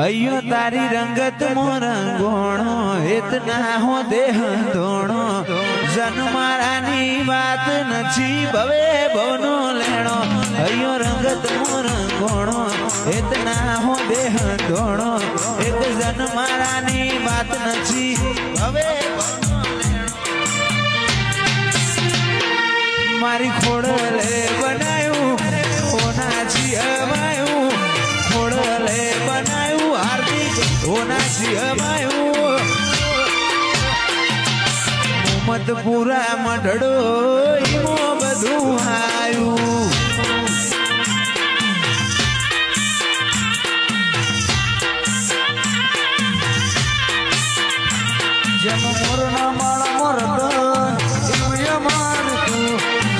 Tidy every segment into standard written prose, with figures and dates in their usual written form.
अयो तारी रंगत मोरंगोणो इतना हो देह धोणो जन्मारानी बात नछी भवे भवनो लेणो अयो रंगत मोरंगोणो इतना हो देह धोणो एक जन्मारानी बात नछी भवे भवनो लेणो मारी खोड़ले बनायू होनाची अमायू खोड़ले बनायू हार्दिक होनाची अमायू मत पूरा मढड़ो इमो बधु आयू जम मोरना माड़ा मरद इमय मान तू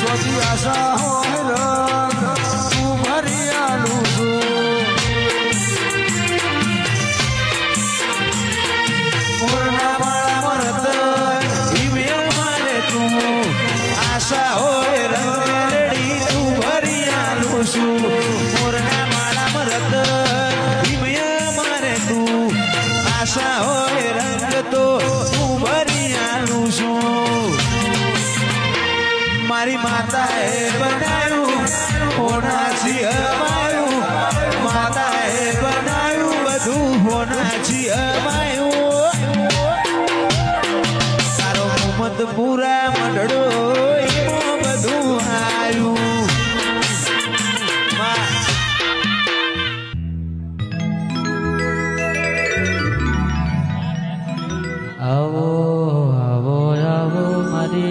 ज्योति आशा हो तू भरिया लूसू मोरना माड़ा मरद इमय मान तू आशा होए रंगड़ी तू भरिया लूसू मोरना माड़ा मरद इमय मारे तू आशा होए रंग तो तू भरिया लूसू मारी माताए बनायू होनाची अमायू माताए बनायू बधु होनाची अमायू तारो मोहम्मद पूरा मढड़ो इमो बधु आयू आवो आवो आवो मारे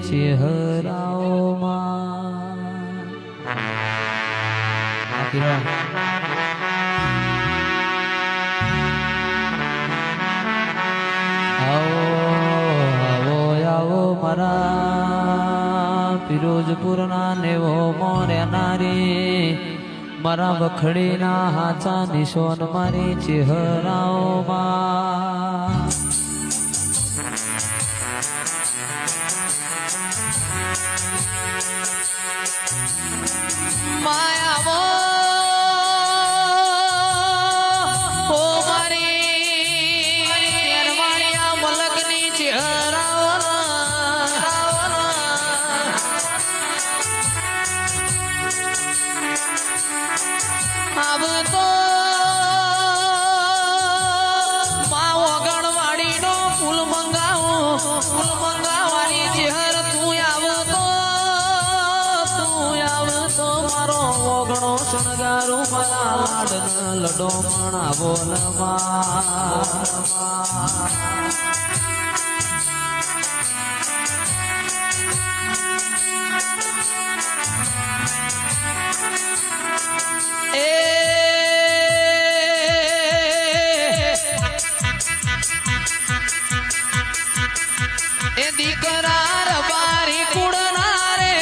चेहराओ आवो आवो आवो मारा फिरोजपुर ना नेवो मोर्या नारी मारा बखड़ी ना हाचा निशोन मारी चेहराओ माया वो ओ मारी तेरवाड़िया मलकनी चेहराओ अब तो माओ गणवाड़ी नो फूल मंगावाड़ी चेहर तू आव तो मारो ओगणो शणगारू मारा लाडन लडो मणा बोलवा ए दीकरार बारी कुड़ना रे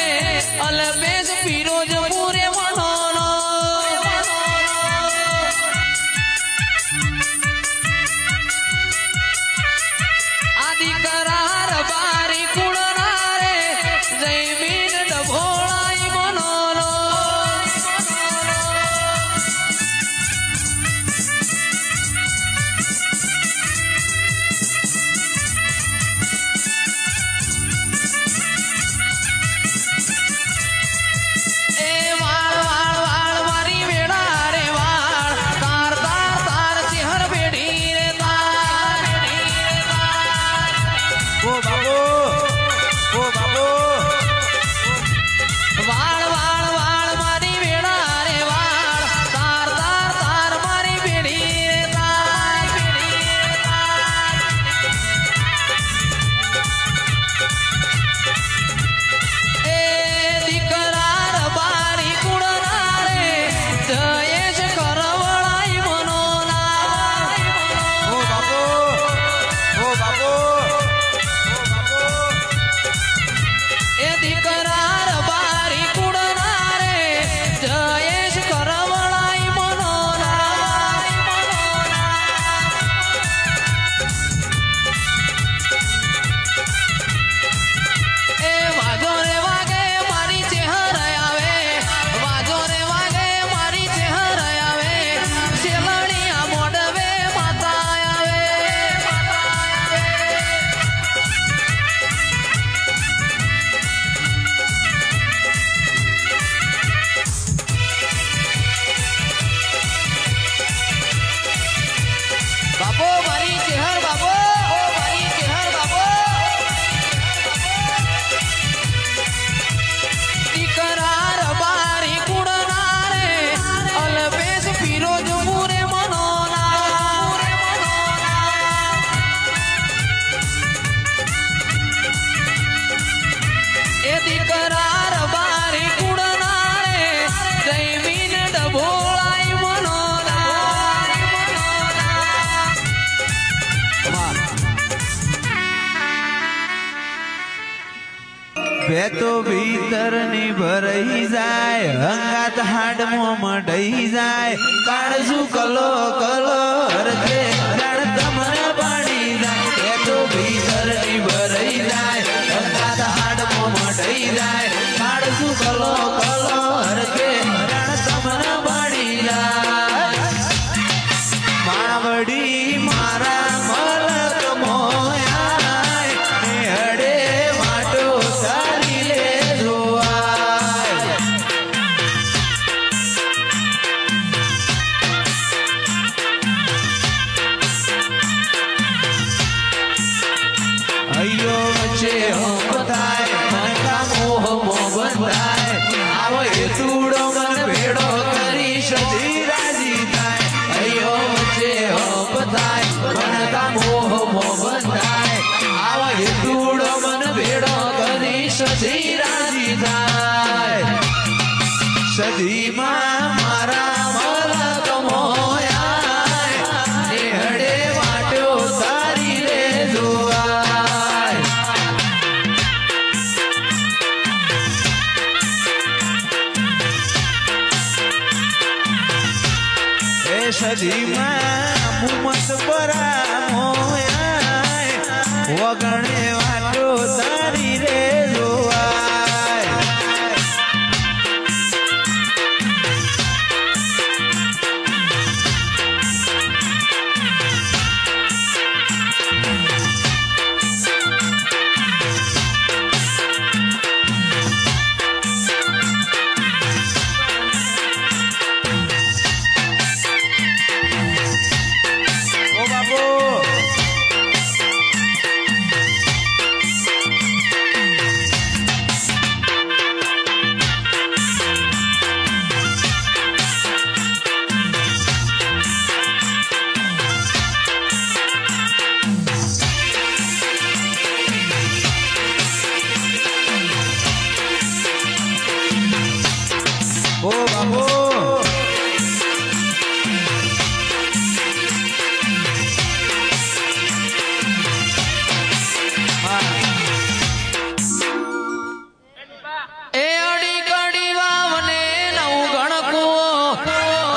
अलबेज फिरोज पूरे मनोनो ભેતો ભીતરની ભરાઈ જાય હંગાત હાડમો મઢઈ જાય કાળજુ કલો કલો હરકે જાણ તમને પાણી જાય ભેતો ભીતરની ભરાઈ જાય હંગાત હાડમો મઢઈ જાય કાળજુ કલો કલો હરકે જાણ તમને પાણી જાય માવડી મારા મલક મોયા નેહડે માટો સારી લે જોવાય અયો વચ્ચે હોમ થાય મનકા મોહ મોહ બંધાય આવો હેતુડો મન ભેડો કરી સદી રાજી થાય અયો વચ્ચે હોમ થાય મનકા મોહ મોહ બંધાય આવો હેતુડો મન ભેડો કરી સદી રાજી થાય સદીમાં મારા મલક મોયા નેહડે વાટ્યો સારી રે જોવાય એ સદીમાં મુમત પરા મોયા વગણે વાટો તારી રે જોવાય ઓ બાપુ ઓ બાપુ એ અડી કડી વાવને નવ ગણકું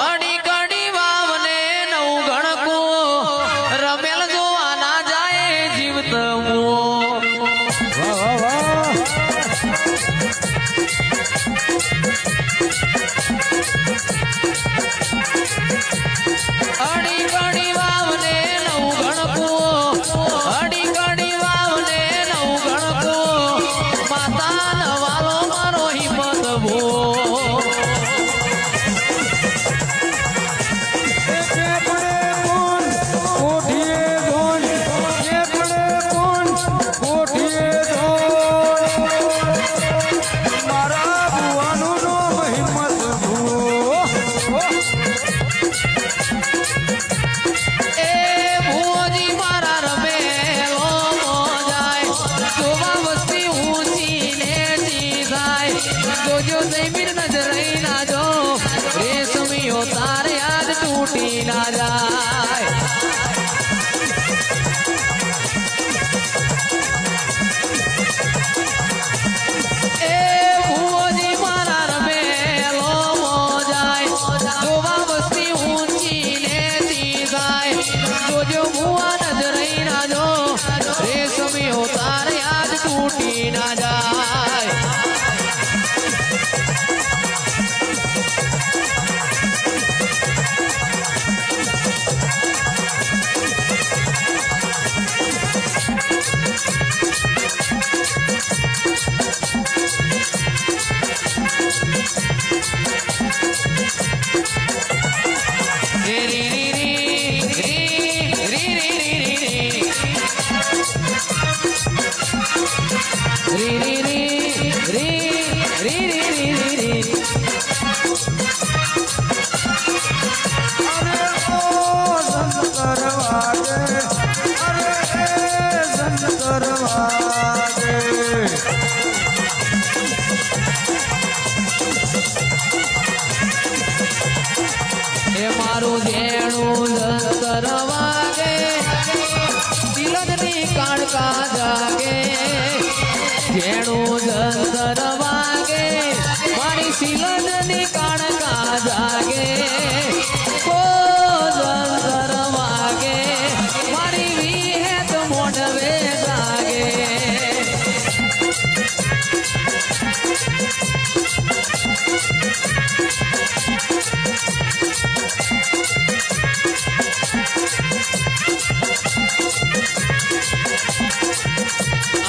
અડી કડી વાવને નવ ગણકું રમેલ જોવા ના જાય જીવત વાહ વાહ વાહ અડી કડી વાવને નવ ગણકું અડી કડી વાવને નવ ગણકું માતા નવાલો મારો હિંમત ભો મારા ભુવાનું નામ હિંમત ભૂ એ ભુવજી મારા રમેલો મોજાય જોવા વસ્તી ઊંચી નેચી થાય જોજો જમીન નજરઈ ના જો રેશમીઓ તારે આજ તૂટી ના જાય એ ભુવજી મારા રમેલો મોજાય જોવા વસ્તી ઊંચી નેચી થાય જોજો ભુવા નજરઈ ના જો રેશમીઓ તારે આજ તૂટી ના જાય રી રી રી રી રી રી રી રી રી રી રી રી રી રી રી રી રી અરે ઓ શંકર વાગે અરે એ શંકર વાગે એ મારું ધેણું જંતર વાગે દિલજની કાળકા જાગે જેણું જંતર વાગે મારી સિલનની કાણકા જાગે ઓ જંતર વાગે મારી વિહેત મોઢવે જાગે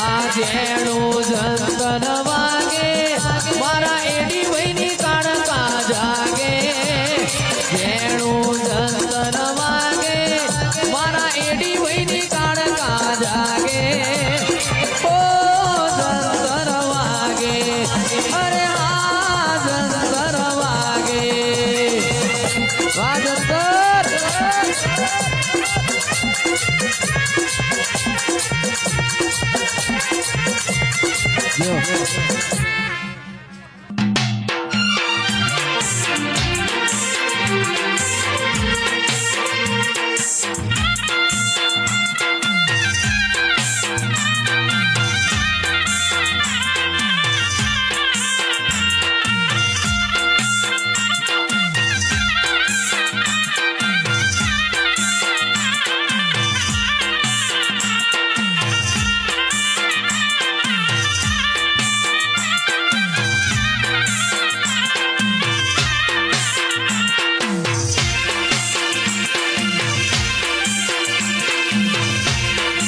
આ જેણું જંતર વાગે મારા એડી વહીની કાણકા જાગે જેણું જંતર વાગે મારા એડી વહીની કાણકા જાગે ઓ જંતર વાગે અરે આ જંતર વાગે આ જંતર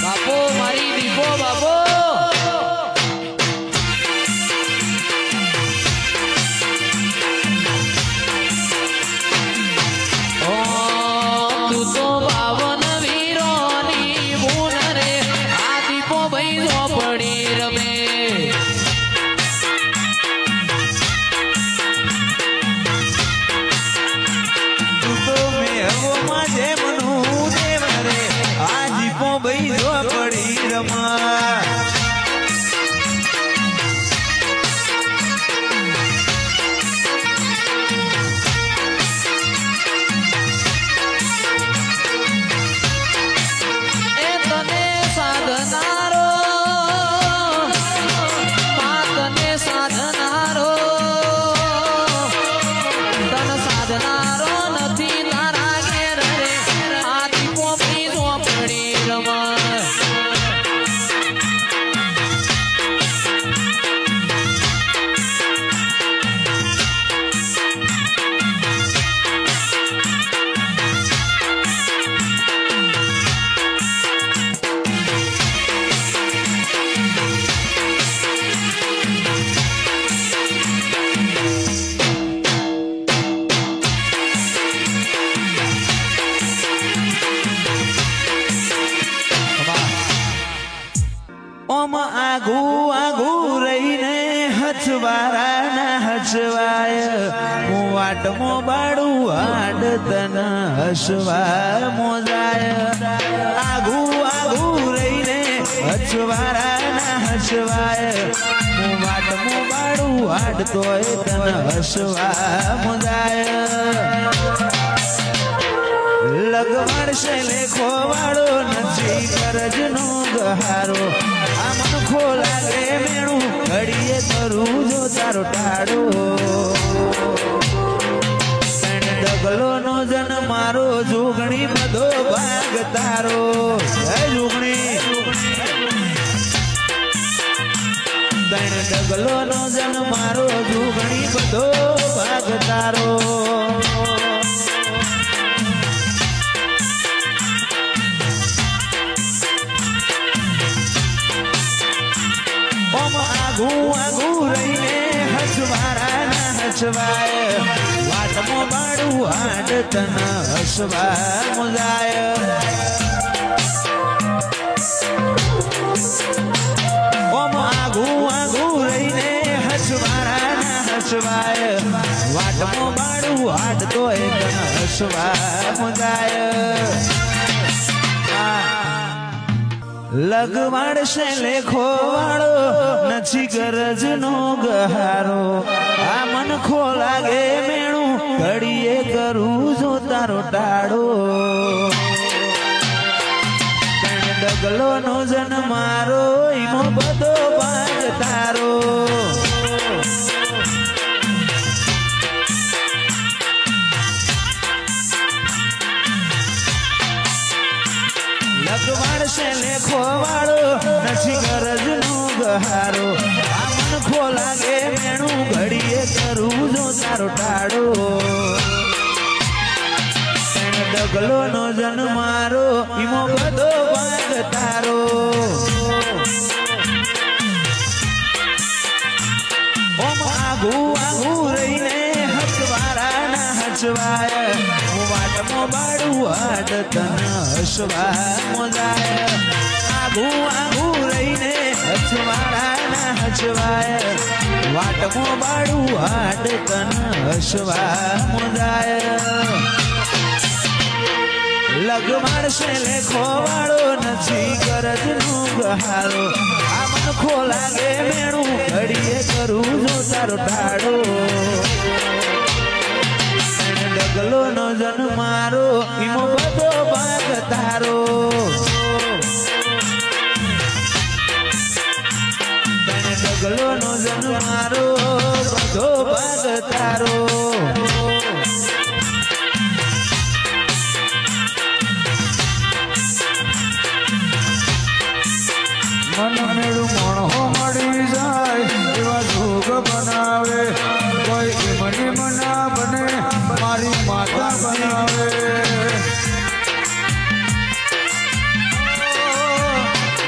બાપો મારી દીપો બાપો ઓ તું તો બાવન વીરોની બુન રે આ દીપો ભાઈ ઝોપડી રમે તું તો મેહોમાં જેમનું દેવ રે આ જીપો ભાઈ જો પડી રમા એ તને સાધનારો તને સાધનારો તન સાધનારો નથી તારા ઘેર રે આ દીપો ભાઈ ઝોપડી રમા ઓમ આગુ આગુ રહીને હચવારા ના હચવાય હું વાટમો બાડું હાડ તન હસવા મોજાય આગુ આગુ રહીને હચવારા ના હસવાય હું વાટમો બાડું હાડ તોય તન હસવા મોજાય લગવડશે લેખો વાળો નથી કરજનો ગહારો આ મનખો લાગે મેણું ઘડીએ કરું જો તારો ટાળો ડગલો નો જન મારો જોગણી બધો ભાગ તારો હે જોગણી ડગલો નો જન મારો જોગણી બધો ભાગ તારો ઓમ આગુ આગુ રહીને હસવારા ના હસવાય વાટમો બાડું હાડ તન હસવા મુજાય ઓમ આગુ આગુ રહીને હસવારા ના હસવાય વાટમો બાડું હાડ તોય તન હસવા મુજાય લગવાડશે લેખો વાળો નથી ગરજ નો ગહારો આ મનખો લાગે મેણું ઘડીએ કરું જો તારો ટાળો ડગલો નો જન મારો ઈમો બધો ભાગ તારો લગવાડશે લેખો વાળો નથી ગરજ નો ગહારો આ મનખો લાગે મેણું ઘડીએ કરું જો તારો ટાળો ડગલો નો જન્મારો ઈમો બધો ભાગ તારો ઓમ આગુ આગુ રહીને હસવારા ના હસવાય હું વાટમો બાડું હાડ તન હસવા મોજાય આગુ આગુ રહીને હસવારા ના હસવાય વાટમો બાડું હાડ તન હસવા મોજાય લગવાડશે લેખો વાળો નથી ગરજ નો ગહારો આ મનખો લાગે મેણું ઘડીએ કરું જો તારો ટાળો ડગલો નો જન્મારો ઈમો બધો ભાગ તારો ડગલો નો જન્મારો બધો ભાગ તારો મન મેળું મણહો મળી જાય એવા જોગ બનાવે કોઈ મની મના બને મારી માતા બનાવે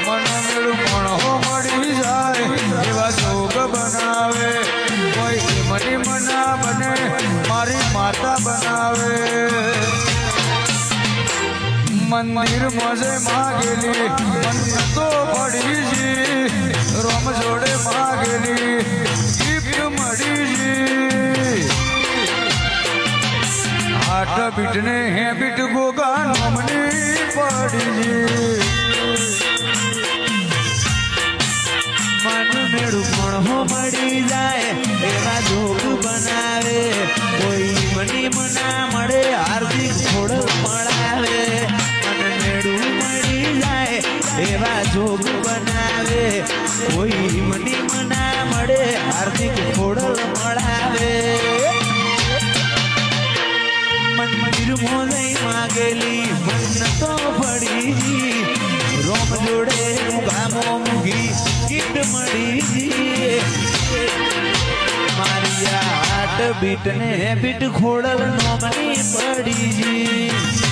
મન મેળું મણહો મળી જાય એવા જોગ બનાવે કોઈ મની મના બને મારી માતા બનાવે મંદિર મજે માગેલી મંદિર તો પડી જી રોમ જોડે માગેલી ગિફ્ટ મળી જી આઠ બીટને હે બીટ ગોગા નમની પડી જી મન મેળું મણહો મળી જાય એવા જોગ બનાવે કોઈ મની મના મળે હાર્દિક છોડ મળાવે મન મેળું મળી જાય એવા જોગ બનાવે કોઈ મની મના મળે હાર્દિક છોડ મળાવે મંદિર મોજઈ માગેલી મન તો પડી રોમ જોડે ગામો મુગી ગીત મળી મારી આટ બીટ ને બીટ ખોડલ નોમની પડી